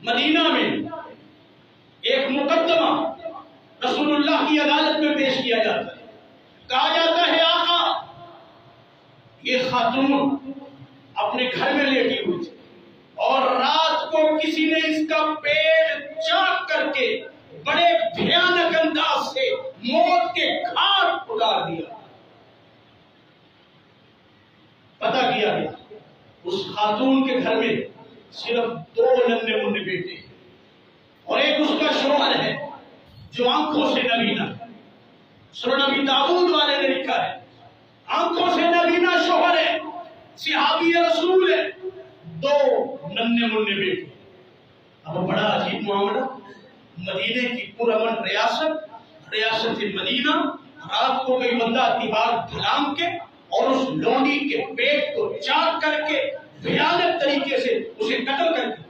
مدینہ میں ایک مقدمہ رسول اللہ کی عدالت میں پیش کیا جاتا ہے. کہا جاتا ہے آقا یہ خاتون اپنے گھر میں لیٹی ہوئی تھی اور رات کو کسی نے اس کا پیٹ چاک کر کے بڑے بھیانک انداز سے موت کے گھاٹ اتار دیا. پتہ کیا گیا اس خاتون کے گھر میں صرف 2 ننھے منھے بیٹے ہیں اور ایک اس کا شوہر ہے جو آنکھوں سے نبینا. سورہ نبی داؤد والے نے لکھا ہے آنکھوں سے نبینا شوہر ہے, صحابی رسول ہے, 2 ننھے منھے بیٹے. اب بڑا عجیب معاملہ, مدینے کی پرامن ریاست مدینہ, رات کو کوئی بندہ دیوار دھلام کے اور اس لونڈی کے پیٹ کو چاک کر کے بھیانک طریقے سے اسے قتل کر کے